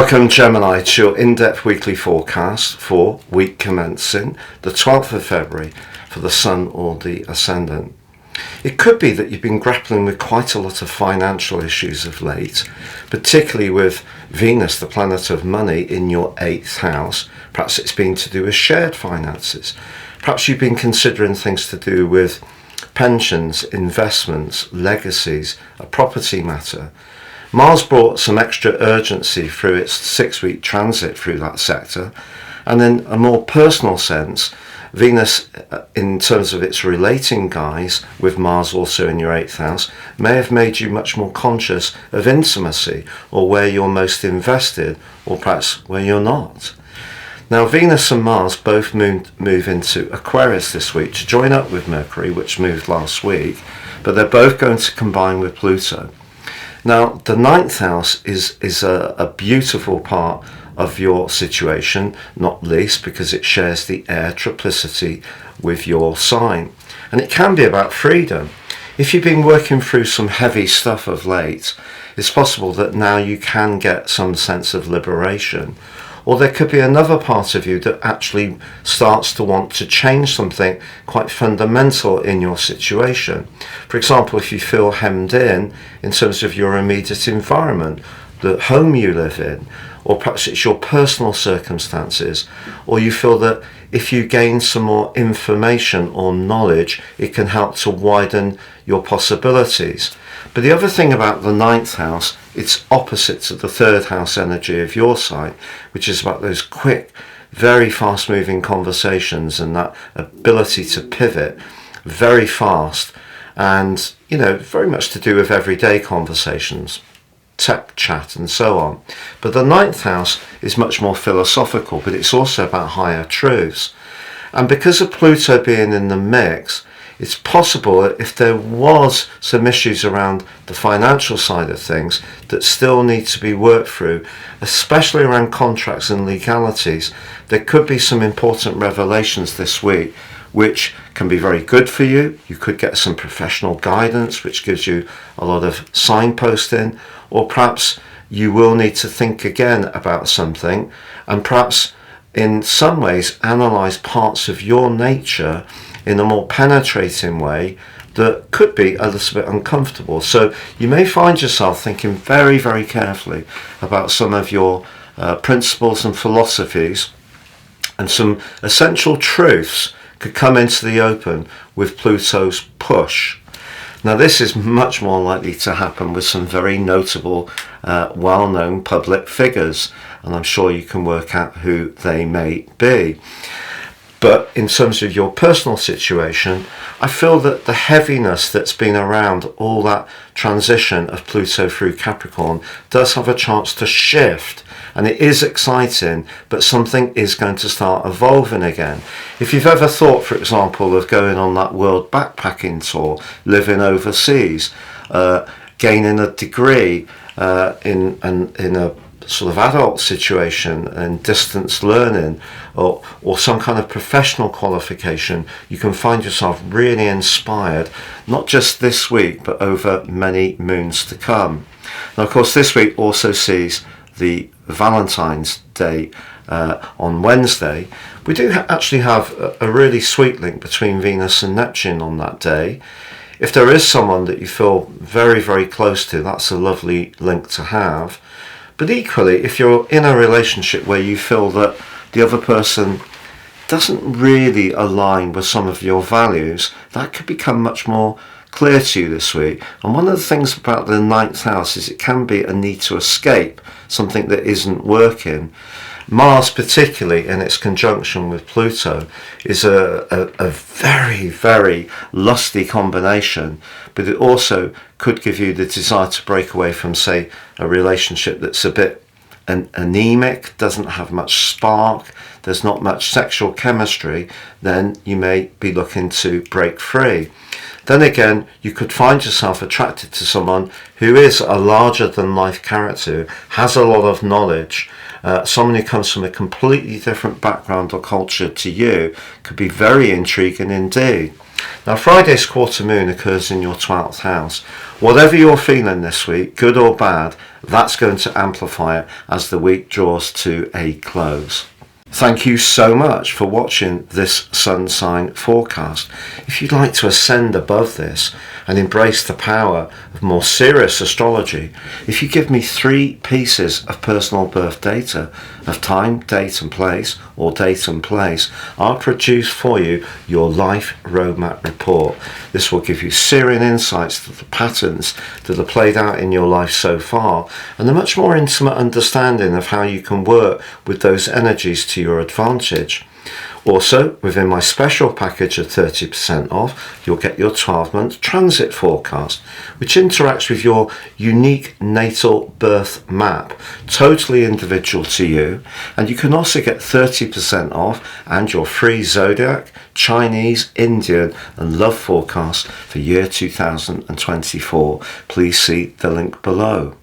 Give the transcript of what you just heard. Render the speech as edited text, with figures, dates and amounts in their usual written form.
Welcome, Gemini, to your in-depth weekly forecast for week commencing the 12th of February for the Sun or the Ascendant. It could be that you've been grappling with quite a lot of financial issues of late, particularly with Venus, the planet of money, in your 8th house. Perhaps it's been to do with shared finances. Perhaps you've been considering things to do with pensions, investments, legacies, a property matter. Mars brought some extra urgency through its 6-week transit through that sector, and in a more personal sense, Venus, in terms of its relating guise with Mars also in your 8th house, may have made you much more conscious of intimacy, or where you're most invested, or perhaps where you're not. Now, Venus and Mars both move into Aquarius this week to join up with Mercury, which moved last week, but they're both going to combine with Pluto. Now, the 9th house is a beautiful part of your situation, not least because it shares the air triplicity with your sign. And it can be about freedom. If you've been working through some heavy stuff of late, it's possible that now you can get some sense of liberation. Or there could be another part of you that actually starts to want to change something quite fundamental in your situation. For example, if you feel hemmed in terms of your immediate environment, the home you live in, or perhaps it's your personal circumstances, or you feel that if you gain some more information or knowledge, it can help to widen your possibilities. But the other thing about the 9th house, it's opposite to the 3rd house energy of your sign, which is about those quick, very fast moving conversations and that ability to pivot very fast, and very much to do with everyday conversations, tech chat and so on. But the 9th house is much more philosophical, but it's also about higher truths. And because of Pluto being in the mix, it's possible that if there was some issues around the financial side of things that still need to be worked through, especially around contracts and legalities, there could be some important revelations this week which can be very good for you. You could get some professional guidance which gives you a lot of signposting, or perhaps you will need to think again about something and perhaps in some ways analyze parts of your nature in a more penetrating way that could be a little bit uncomfortable. So you may find yourself thinking very, very carefully about some of your principles and philosophies, and some essential truths could come into the open with Pluto's push. Now, this is much more likely to happen with some very notable, well-known public figures, and I'm sure you can work out who they may be. But in terms of your personal situation, I feel that the heaviness that's been around all that transition of Pluto through Capricorn does have a chance to shift. And it is exciting, but something is going to start evolving again. If you've ever thought, for example, of going on that world backpacking tour, living overseas, gaining a degree in a sort of adult situation and distance learning, or some kind of professional qualification, you can find yourself really inspired, not just this week, but over many moons to come. Now, of course, this week also sees the Valentine's Day on Wednesday. We do actually have a really sweet link between Venus and Neptune on that day. If there is someone that you feel very, very close to, that's a lovely link to have. But equally, if you're in a relationship where you feel that the other person doesn't really align with some of your values, that could become much more clear to you this week. And one of the things about the 9th house is it can be a need to escape something that isn't working. Mars, particularly in its conjunction with Pluto, is a very, very lusty combination, but it also could give you the desire to break away from, say, a relationship that's a bit anemic, doesn't have much spark, there's not much sexual chemistry. Then you may be looking to break free. Then again, you could find yourself attracted to someone who is a larger than life character, has a lot of knowledge, someone who comes from a completely different background or culture to you could be very intriguing indeed. Now, Friday's quarter moon occurs in your 12th house. Whatever you're feeling this week, good or bad, that's going to amplify it as the week draws to a close. Thank you so much for watching this sun sign forecast. If you'd like to ascend above this and embrace the power of more serious astrology, if you give me 3 pieces of personal birth data of time, date and place, or date and place, I'll produce for you your life roadmap report. This will give you searing insights to the patterns that are played out in your life so far and a much more intimate understanding of how you can work with those energies to your advantage. Also, within my special package of 30% off, you'll get your 12-month transit forecast, which interacts with your unique natal birth map, totally individual to you, and you can also get 30% off and your free zodiac, Chinese, Indian and love forecast for year 2024. Please see the link below.